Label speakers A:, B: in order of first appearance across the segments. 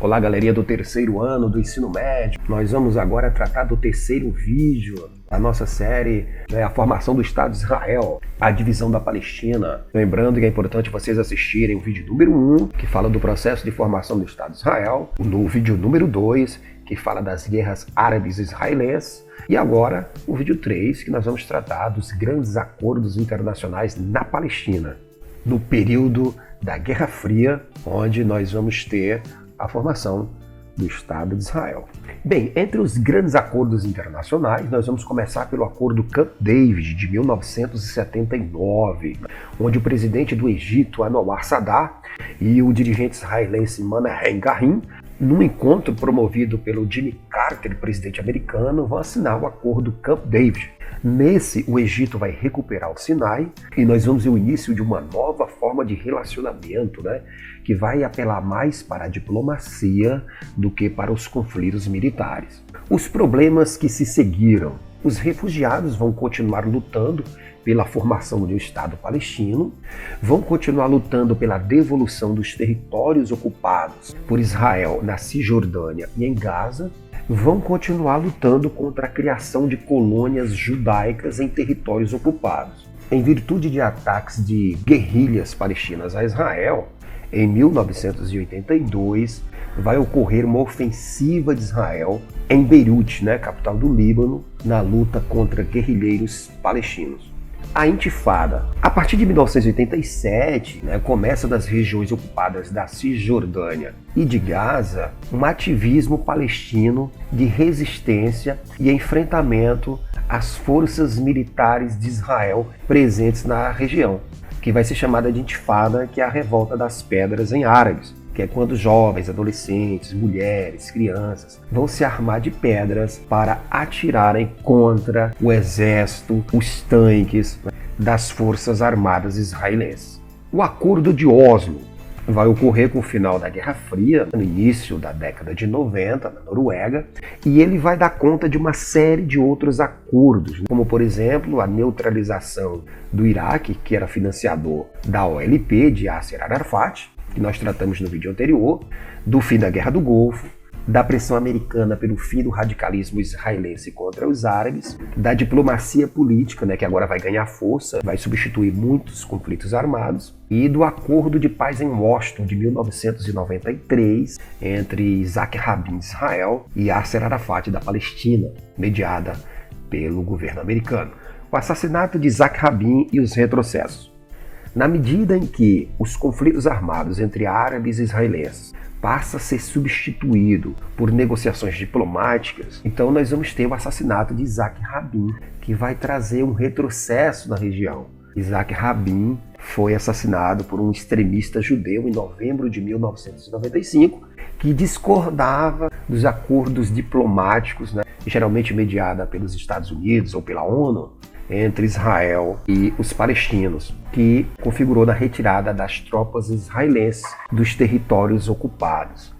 A: Olá, galerinha do terceiro ano do ensino médio. Nós vamos agora tratar do terceiro vídeo da nossa série, a formação do Estado de Israel, a divisão da Palestina. Lembrando que é importante vocês assistirem o vídeo número 1, que fala do processo de formação do Estado de Israel, no vídeo número 2, que fala das guerras árabes israelenses, e agora o vídeo 3, que nós vamos tratar dos grandes acordos internacionais na Palestina, no período da Guerra Fria, onde nós vamos ter a formação do Estado de Israel. Bem, entre os grandes acordos internacionais, nós vamos começar pelo Acordo Camp David de 1979, onde o presidente do Egito, Anwar Sadat, e o dirigente israelense Menahem Begin, num encontro promovido pelo Jimmy Carter, presidente americano, vão assinar o Acordo Camp David. Nesse, o Egito vai recuperar o Sinai e nós vamos ver o início de uma nova forma de relacionamento, que vai apelar mais para a diplomacia do que para os conflitos militares. Os problemas que se seguiram. Os refugiados vão continuar lutando pela formação de um Estado palestino, vão continuar lutando pela devolução dos territórios ocupados por Israel na Cisjordânia e em Gaza, vão continuar lutando contra a criação de colônias judaicas em territórios ocupados. Em virtude de ataques de guerrilhas palestinas a Israel, em 1982 vai ocorrer uma ofensiva de Israel em Beirute, capital do Líbano, na luta contra guerrilheiros palestinos. A Intifada. A partir de 1987, começa das regiões ocupadas da Cisjordânia e de Gaza um ativismo palestino de resistência e enfrentamento às forças militares de Israel presentes na região, que vai ser chamada de Intifada, que é a revolta das pedras em árabes, que é quando jovens, adolescentes, mulheres, crianças vão se armar de pedras para atirarem contra o exército, os tanques das forças armadas israelenses. O Acordo de Oslo vai ocorrer com o final da Guerra Fria, no início da década de 90, na Noruega, e ele vai dar conta de uma série de outros acordos, como, por exemplo, a neutralização do Iraque, que era financiador da OLP, de Yasser Arafat, que nós tratamos no vídeo anterior, do fim da Guerra do Golfo, da pressão americana pelo fim do radicalismo israelense contra os árabes, da diplomacia política, que agora vai ganhar força, vai substituir muitos conflitos armados, e do Acordo de Paz em Washington de 1993 entre Isaac Rabin de Israel e Yasser Arafat da Palestina, mediada pelo governo americano. O assassinato de Isaac Rabin e os retrocessos. Na medida em que os conflitos armados entre árabes e israelenses passa a ser substituído por negociações diplomáticas, então nós vamos ter o assassinato de Isaac Rabin, que vai trazer um retrocesso na região. Isaac Rabin foi assassinado por um extremista judeu em novembro de 1995, que discordava dos acordos diplomáticos, geralmente mediada pelos Estados Unidos ou pela ONU, entre Israel e os palestinos, que configurou na retirada das tropas israelenses dos territórios ocupados.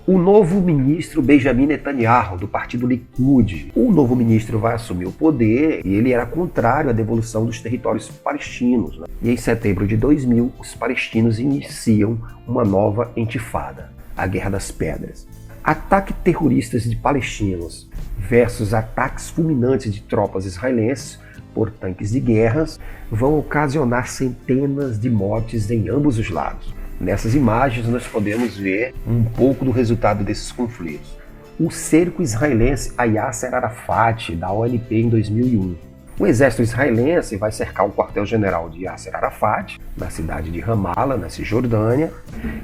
A: O novo ministro Benjamin Netanyahu, do partido Likud, o novo ministro vai assumir o poder e ele era contrário à devolução dos territórios palestinos. E em setembro de 2000, os palestinos iniciam uma nova intifada, a Guerra das Pedras. Ataques terroristas de palestinos versus ataques fulminantes de tropas israelenses por tanques de guerras vão ocasionar centenas de mortes em ambos os lados. Nessas imagens nós podemos ver um pouco do resultado desses conflitos. O cerco israelense a Yasser Arafat da OLP em 2001. O exército israelense vai cercar o quartel-general de Yasser Arafat, na cidade de Ramallah, na Cisjordânia,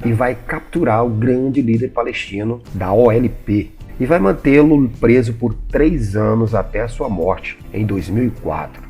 A: e vai capturar o grande líder palestino da OLP, e vai mantê-lo preso por 3 anos até a sua morte, em 2004.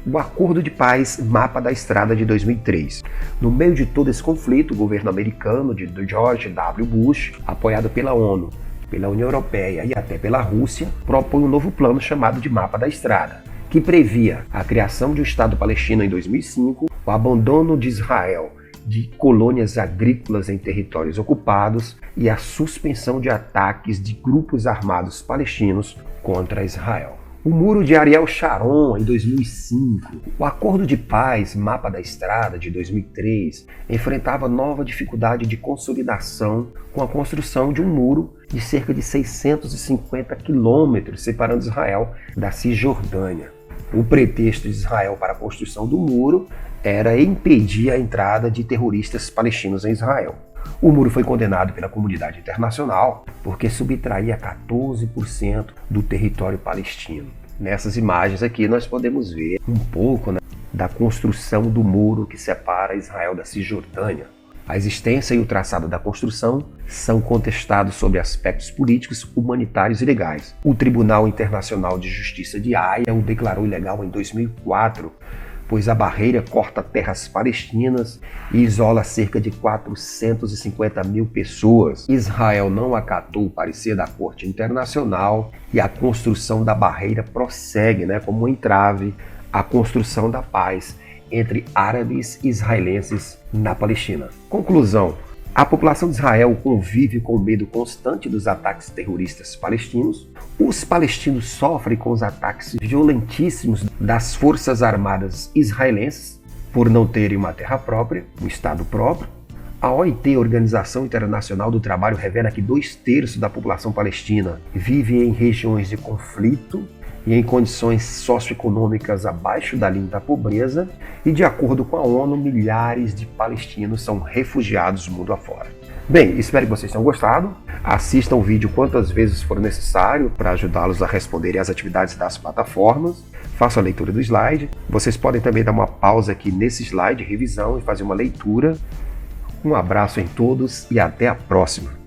A: O Acordo de Paz Mapa da Estrada de 2003. No meio de todo esse conflito, o governo americano de George W. Bush, apoiado pela ONU, pela União Europeia e até pela Rússia, propõe um novo plano chamado de Mapa da Estrada, que previa a criação de um Estado palestino em 2005, o abandono de Israel de colônias agrícolas em territórios ocupados e a suspensão de ataques de grupos armados palestinos contra Israel. O Muro de Ariel Sharon, em 2005. O Acordo de Paz, Mapa da Estrada, de 2003, enfrentava nova dificuldade de consolidação com a construção de um muro de cerca de 650 quilômetros separando Israel da Cisjordânia. O pretexto de Israel para a construção do muro era impedir a entrada de terroristas palestinos em Israel. O muro foi condenado pela comunidade internacional porque subtraía 14% do território palestino. Nessas imagens aqui nós podemos ver um pouco da construção do muro que separa Israel da Cisjordânia. A existência e o traçado da construção são contestados sobre aspectos políticos, humanitários e legais. O Tribunal Internacional de Justiça de Haia o declarou ilegal em 2004, pois a barreira corta terras palestinas e isola cerca de 450 mil pessoas. Israel não acatou o parecer da Corte Internacional e a construção da barreira prossegue, como um entrave à construção da paz entre árabes e israelenses na Palestina. Conclusão: a população de Israel convive com o medo constante dos ataques terroristas palestinos. Os palestinos sofrem com os ataques violentíssimos das forças armadas israelenses por não terem uma terra própria, um estado próprio. A OIT, Organização Internacional do Trabalho, revela que 2/3 da população palestina vive em regiões de conflito e em condições socioeconômicas abaixo da linha da pobreza, e de acordo com a ONU, milhares de palestinos são refugiados mundo afora. Bem, espero que vocês tenham gostado. Assistam o vídeo quantas vezes for necessário para ajudá-los a responderem às atividades das plataformas. Façam a leitura do slide. Vocês podem também dar uma pausa aqui nesse slide, revisão, e fazer uma leitura. Um abraço em todos e até a próxima!